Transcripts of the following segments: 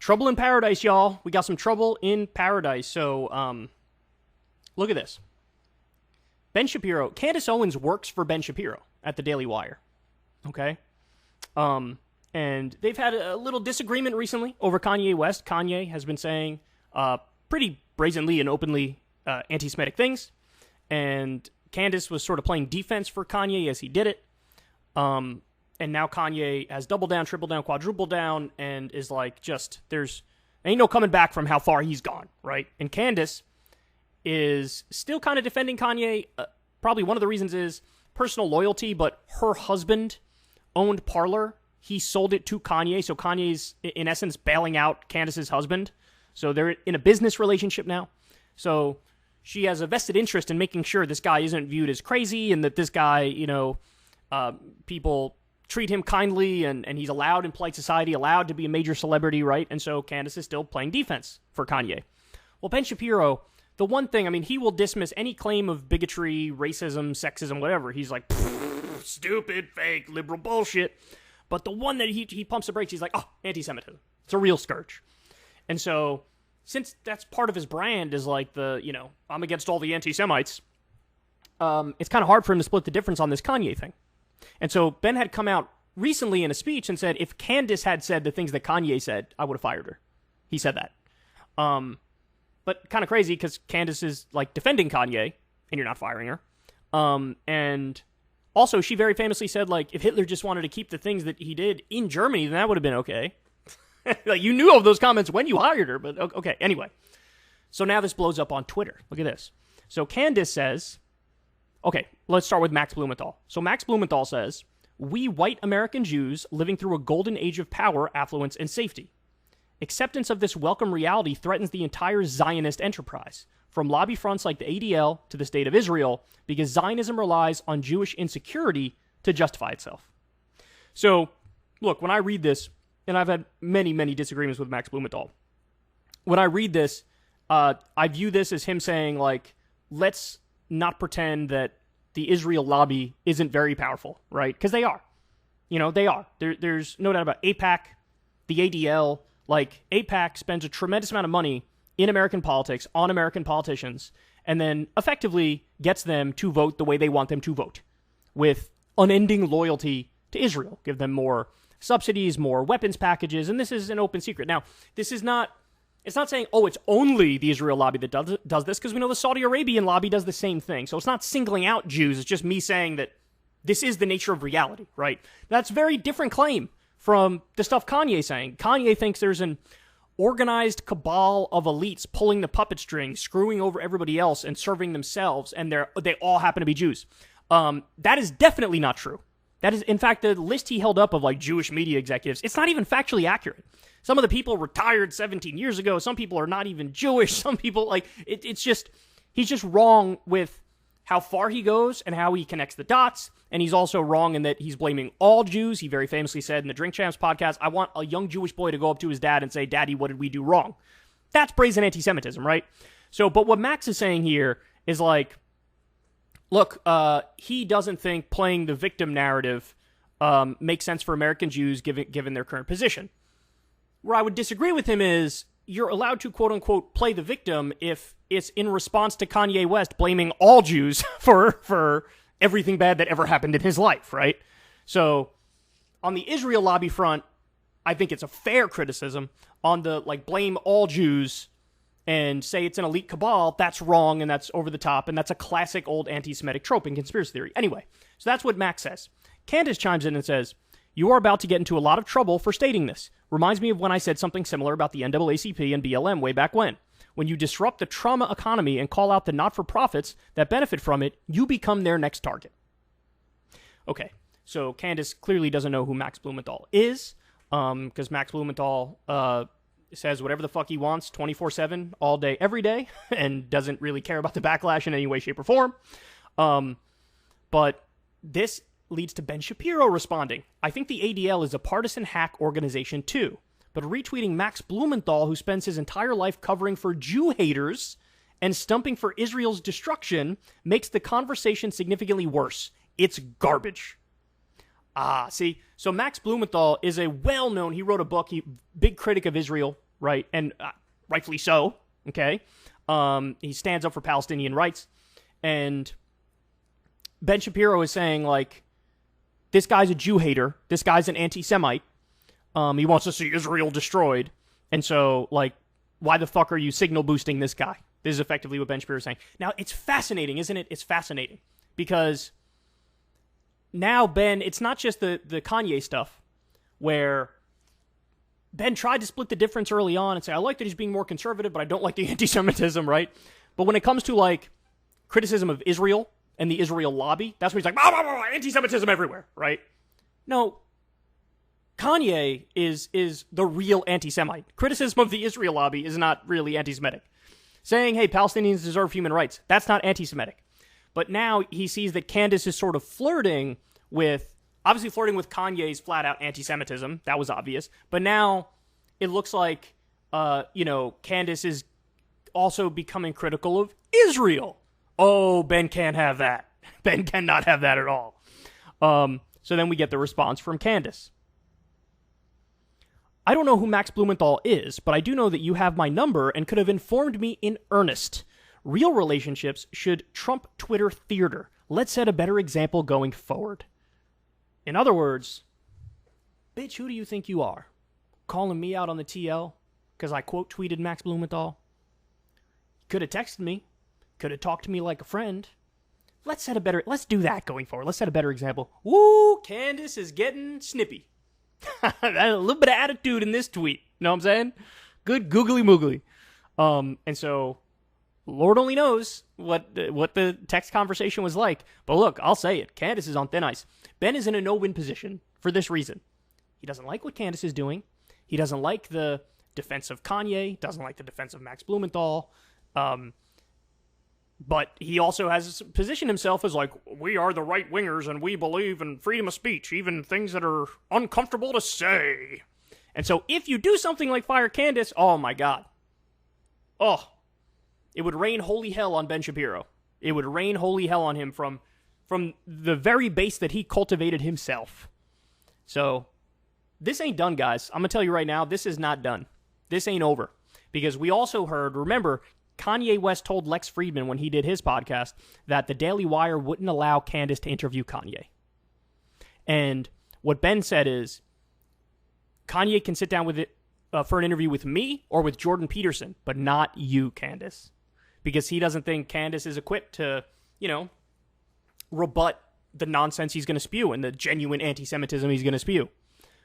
Trouble in paradise, y'all. We got some trouble in paradise. So, look at this. Ben Shapiro, Candace Owens works for Ben Shapiro at the Daily Wire. Okay? And they've had a little disagreement recently over Kanye West. Kanye has been saying pretty brazenly and openly anti-Semitic things. And Candace was sort of playing defense for Kanye as he did it. And now Kanye has doubled down, tripled down, quadrupled down, and is like there's ain't no coming back from how far he's gone, right? And Candace is still kind of defending Kanye. Probably one of the reasons is personal loyalty, but her husband owned Parler. He sold it to Kanye, so Kanye's, in essence, bailing out Candace's husband. So they're in a business relationship now. So she has a vested interest in making sure this guy isn't viewed as crazy and that this guy, people treat him kindly and he's allowed in polite society, allowed to be a major celebrity, right? And so Candace is still playing defense for Kanye. Well, Ben Shapiro, the one thing, he will dismiss any claim of bigotry, racism, sexism, whatever. He's like, stupid, fake, liberal bullshit. But the one that he pumps the brakes, he's like, oh, anti-Semitism. It's a real scourge. And so, since that's part of his brand is like I'm against all the anti-Semites, it's kind of hard for him to split the difference on this Kanye thing. And so Ben had come out recently in a speech and said, if Candace had said the things that Kanye said, I would have fired her. He said that. But kind of crazy because Candace is like defending Kanye and you're not firing her. And also she very famously said, like, if Hitler just wanted to keep the things that he did in Germany, then that would have been okay. Like, you knew of those comments when you hired her, but okay. Anyway. So now this blows up on Twitter. Look at this. So Candace says, okay, let's start with Max Blumenthal. So Max Blumenthal says, we white American Jews living through a golden age of power, affluence, and safety. Acceptance of this welcome reality threatens the entire Zionist enterprise, from lobby fronts like the ADL to the State of Israel, because Zionism relies on Jewish insecurity to justify itself. So, look, when I read this, and I've had many, many disagreements with Max Blumenthal, when I read this, I view this as him saying, like, let's not pretend that the Israel lobby isn't very powerful, right? Because they are. They are. There's no doubt about it. AIPAC, the ADL, like, AIPAC spends a tremendous amount of money in American politics, on American politicians, and then effectively gets them to vote the way they want them to vote, with unending loyalty to Israel. Give them more subsidies, more weapons packages, and this is an open secret. Now, this is not... It's not saying, oh, it's only the Israel lobby that does this, because we know the Saudi Arabian lobby does the same thing. So it's not singling out Jews. It's just me saying that this is the nature of reality, right? That's a very different claim from the stuff Kanye's saying. Kanye thinks there's an organized cabal of elites pulling the puppet string, screwing over everybody else and serving themselves, and they all happen to be Jews. That is definitely not true. That is, in fact, the list he held up of like Jewish media executives, it's not even factually accurate. Some of the people retired 17 years ago. Some people are not even Jewish. Some people, like, it's just, he's just wrong with how far he goes and how he connects the dots. And he's also wrong in that he's blaming all Jews. He very famously said in the Drink Champs podcast, I want a young Jewish boy to go up to his dad and say, Daddy, what did we do wrong? That's brazen anti-Semitism, right? So, but what Max is saying here is like, look, he doesn't think playing the victim narrative makes sense for American Jews given their current position. Where I would disagree with him is you're allowed to, quote-unquote, play the victim if it's in response to Kanye West blaming all Jews for everything bad that ever happened in his life, right? So, on the Israel lobby front, I think it's a fair criticism. On the, like, blame all Jews and say it's an elite cabal, that's wrong and that's over the top, and that's a classic old anti-Semitic trope in conspiracy theory. Anyway, so that's what Max says. Candace chimes in and says, you are about to get into a lot of trouble for stating this. Reminds me of when I said something similar about the NAACP and BLM way back when. When you disrupt the trauma economy and call out the not-for-profits that benefit from it, you become their next target. Okay, so Candace clearly doesn't know who Max Blumenthal is, because Max Blumenthal says whatever the fuck he wants 24/7, all day, every day, and doesn't really care about the backlash in any way, shape, or form. But this leads to Ben Shapiro responding. I think the ADL is a partisan hack organization too, but retweeting Max Blumenthal, who spends his entire life covering for Jew haters and stumping for Israel's destruction, makes the conversation significantly worse. It's garbage. See, so Max Blumenthal is a well-known, he wrote a book, big critic of Israel, right? And rightfully so, okay? He stands up for Palestinian rights. And Ben Shapiro is saying, like, this guy's a Jew hater. This guy's an anti-Semite. He wants to see Israel destroyed. And so, like, why the fuck are you signal boosting this guy? This is effectively what Ben Shapiro is saying. Now, it's fascinating, isn't it? It's fascinating. Because now Ben, it's not just the Kanye stuff where Ben tried to split the difference early on and say, I like that he's being more conservative, but I don't like the anti-Semitism, right? But when it comes to, like, criticism of Israel and the Israel lobby, that's where he's like, blah, blah, blah, anti-Semitism everywhere, right? No, Kanye is the real anti-Semite. Criticism of the Israel lobby is not really anti-Semitic. Saying, hey, Palestinians deserve human rights, that's not anti-Semitic. But now he sees that Candace is sort of flirting with Kanye's flat-out anti-Semitism. That was obvious. But now it looks like, Candace is also becoming critical of Israel. Oh, Ben can't have that. Ben cannot have that at all. So then we get the response from Candace. I don't know who Max Blumenthal is, but I do know that you have my number and could have informed me in earnest. Real relationships should trump Twitter theater. Let's set a better example going forward. In other words, bitch, who do you think you are? Calling me out on the TL because I quote tweeted Max Blumenthal? Could have texted me. Could have talked to me like a friend. Let's do that going forward. Let's set a better example. Woo, Candace is getting snippy. A little bit of attitude in this tweet. You know what I'm saying? Good googly moogly. And so, Lord only knows what the text conversation was like. But look, I'll say it. Candace is on thin ice. Ben is in a no-win position for this reason. He doesn't like what Candace is doing. He doesn't like the defense of Kanye. Doesn't like the defense of Max Blumenthal. But he also has positioned himself as like, we are the right wingers and we believe in freedom of speech, even things that are uncomfortable to say. And so if you do something like fire Candace, oh my God. Oh, it would rain holy hell on Ben Shapiro. It would rain holy hell on him from the very base that he cultivated himself. So this ain't done, guys. I'm going to tell you right now, this is not done. This ain't over. Because we also heard, remember, Kanye West told Lex Friedman when he did his podcast that the Daily Wire wouldn't allow Candace to interview Kanye. And what Ben said is, Kanye can sit down with it for an interview with me or with Jordan Peterson, but not you, Candace. Because he doesn't think Candace is equipped to, rebut the nonsense he's going to spew and the genuine anti-Semitism he's going to spew.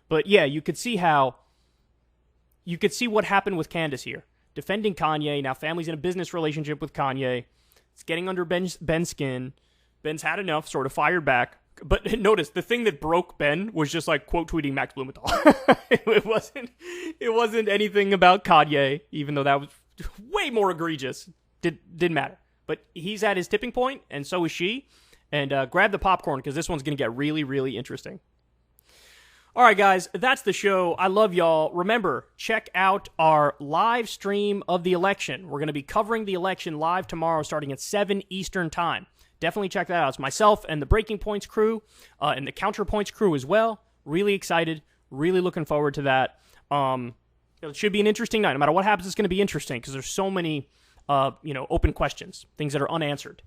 But yeah, you could see what happened with Candace here. Defending Kanye. Now family's in a business relationship with Kanye. It's getting under Ben's skin. Ben's had enough, sort of fired back. But notice, the thing that broke Ben was just like quote tweeting Max Blumenthal. It wasn't anything about Kanye, even though that was way more egregious. Didn't matter. But he's at his tipping point, and so is she. And grab the popcorn, because this one's going to get really, really interesting. All right, guys, that's the show. I love y'all. Remember, check out our live stream of the election. We're going to be covering the election live tomorrow starting at 7 Eastern Time. Definitely check that out. It's myself and the Breaking Points crew and the Counterpoints crew as well. Really excited. Really looking forward to that. It should be an interesting night. No matter what happens, it's going to be interesting because there's so many open questions, things that are unanswered.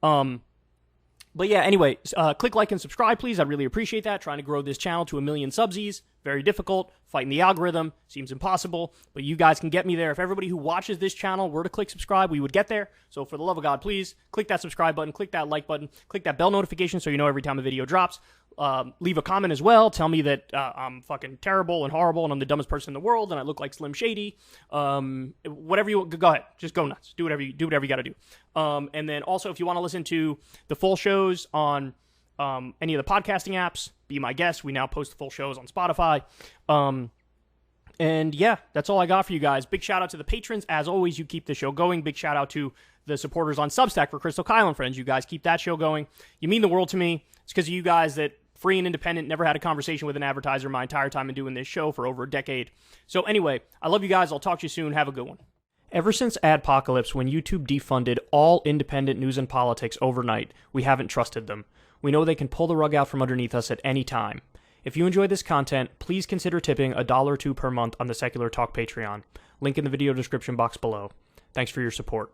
But yeah, anyway, click like and subscribe, please. I'd really appreciate that. Trying to grow this channel to 1 million subsies. Very difficult. Fighting the algorithm. Seems impossible. But you guys can get me there. If everybody who watches this channel were to click subscribe, we would get there. So for the love of God, please click that subscribe button. Click that like button. Click that bell notification so you know every time a video drops. Leave a comment as well. Tell me that I'm fucking terrible and horrible and I'm the dumbest person in the world and I look like Slim Shady. Whatever you go ahead, just go nuts. Do whatever you got to do. And then also, if you want to listen to the full shows on any of the podcasting apps, be my guest. We now post the full shows on Spotify. And yeah, that's all I got for you guys. Big shout out to the patrons. As always, you keep the show going. Big shout out to the supporters on Substack for Crystal Kyle and Friends. You guys keep that show going. You mean the world to me. It's because of you guys that free and independent, never had a conversation with an advertiser my entire time in doing this show for over a decade. So anyway, I love you guys. I'll talk to you soon. Have a good one. Ever since Adpocalypse, when YouTube defunded all independent news and politics overnight, we haven't trusted them. We know they can pull the rug out from underneath us at any time. If you enjoy this content, please consider tipping $1 or $2 per month on the Secular Talk Patreon. Link in the video description box below. Thanks for your support.